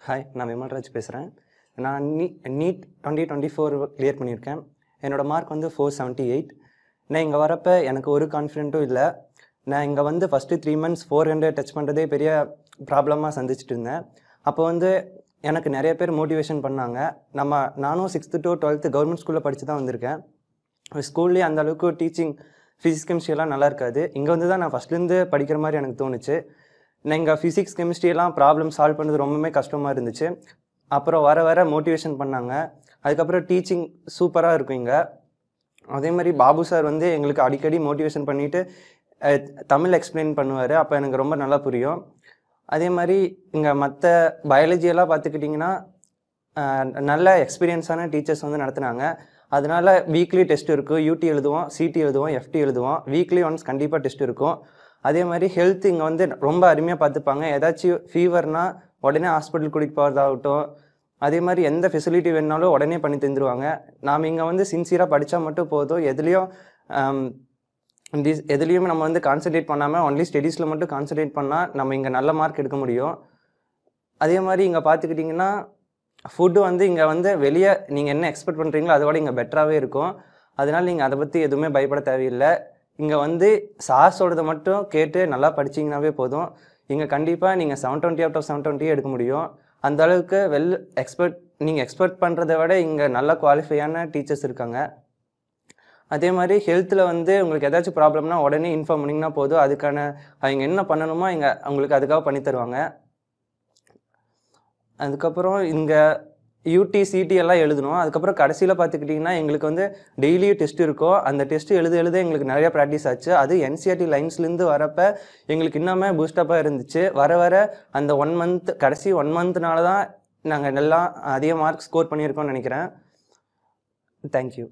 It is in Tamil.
ஹாய், நான் விமல்ராஜ் பேசுகிறேன். நான் நீட் 2024 கிளியர் பண்ணியிருக்கேன். என்னோடய மார்க் வந்து 478. நான் இங்கே வரப்போ எனக்கு ஒரு கான்ஃபிடென்ட்டும் இல்லை. நான் இங்கே வந்து ஃபஸ்ட்டு 3 months 400 டச் பண்ணுறதே பெரிய ப்ராப்ளமாக சந்திச்சுட்டு இருந்தேன். அப்போ வந்து எனக்கு நிறைய பேர் மோட்டிவேஷன் பண்ணாங்க. நானும் 6th to 12th கவர்மெண்ட் ஸ்கூலில் படித்து தான் வந்திருக்கேன். ஸ்கூல்லேயே அந்த அளவுக்கு டீச்சிங் ஃபிசிக்ஸ் கெமிஸ்ட்ரியெல்லாம் நல்லா இருக்காது. இங்கே வந்து தான் நான் ஃபஸ்ட்லேருந்து படிக்கிற மாதிரி எனக்கு தோணுச்சு. நான் இங்கே ஃபிசிக்ஸ் கெமிஸ்ட்ரியெல்லாம் ப்ராப்ளம் சால்வ் பண்ணுறது ரொம்பவுமே கஷ்டமாக இருந்துச்சு. அப்புறம் வர வர மோட்டிவேஷன் பண்ணாங்க. அதுக்கப்புறம் டீச்சிங் சூப்பராக இருக்கும் இங்கே. அதே மாதிரி பாபு சார் வந்து எங்களுக்கு அடிக்கடி மோட்டிவேஷன் பண்ணிவிட்டு தமிழ் எக்ஸ்பிளைன் பண்ணுவார். அப்போ எனக்கு ரொம்ப நல்லா புரியும். அதே மாதிரி இங்கே மற்ற பயாலஜியெல்லாம் பார்த்துக்கிட்டிங்கன்னா நல்ல எக்ஸ்பீரியன்ஸான டீச்சர்ஸ் வந்து நடத்துனாங்க. அதனால் வீக்லி டெஸ்ட் இருக்கும். யூடி எழுதுவோம், சிடி எழுதுவோம், எஃப்டி எழுதுவோம். வீக்லி ஒன்ஸ் கண்டிப்பாக டெஸ்ட் இருக்கும். அதே மாதிரி ஹெல்த் இங்கே வந்து ரொம்ப அருமையாக பார்த்துப்பாங்க. ஏதாச்சும் ஃபீவர்னால் உடனே ஹாஸ்பிட்டல் கூட்டிகிட்டு போகிறதாகட்டும், அதே மாதிரி எந்த ஃபெசிலிட்டி வேணுனாலும் உடனே பண்ணி தந்துடுவாங்க. நாம் இங்கே வந்து சின்சியராக படித்தா மட்டும் போதும். எதுலேயும் நம்ம வந்து கான்சன்ட்ரேட் பண்ணாமல் ஒன்லி ஸ்டடீஸில் மட்டும் கான்சன்ட்ரேட் பண்ணால் நம்ம இங்கே நல்ல மார்க் எடுக்க முடியும். அதே மாதிரி இங்கே பார்த்துக்கிட்டிங்கன்னா ஃபுட்டு வந்து இங்கே வந்து வெளியே நீங்கள் என்ன எக்ஸ்பெக்ட் பண்ணுறீங்களோ அதோட இங்கே பெட்டராகவே இருக்கும். அதனால் நீங்கள் அதை பற்றி எதுவுமே பயப்பட தேவையில்லை. இங்கே வந்து சார்ஸோடதை மட்டும் கேட்டு நல்லா படிச்சிங்கனாவே போதும். இங்கே கண்டிப்பாக நீங்கள் 720 out of 720 எடுக்க முடியும். அந்த அளவுக்கு நீங்கள் எக்ஸ்பெக்ட் பண்ணுறதை விட இங்கே நல்ல குவாலிஃபையான டீச்சர்ஸ் இருக்காங்க. அதே மாதிரி ஹெல்த்தில் வந்து உங்களுக்கு ஏதாச்சும் ப்ராப்ளம்னா உடனே இன்ஃபார்ம் பண்ணிங்கன்னா போதும். அதுக்கான அவங்க என்ன பண்ணணுமோ இங்கே உங்களுக்கு அதுக்காக பண்ணி தருவாங்க. அதுக்கப்புறம் இங்கே யூடி சிடி எல்லாம் எழுதணும். அதுக்கப்புறம் கடைசியில் பார்த்துக்கிட்டிங்கன்னா எங்களுக்கு வந்து டெய்லியும் டெஸ்ட் இருக்கும். அந்த டெஸ்ட் எழுத எங்களுக்கு நிறையா ப்ராக்டிஸ் ஆச்சு. அது என்சிஆர்டி லைன்ஸ்லேருந்து வரப்போ எங்களுக்கு இன்னுமே பூஸ்டப்பாக இருந்துச்சு. வர வர அந்த 1 month கடைசி 1 monthனால தான் நாங்கள் நல்லா அதிக மார்க் ஸ்கோர் பண்ணியிருக்கோம்னு நினைக்கிறேன். தேங்க்யூ.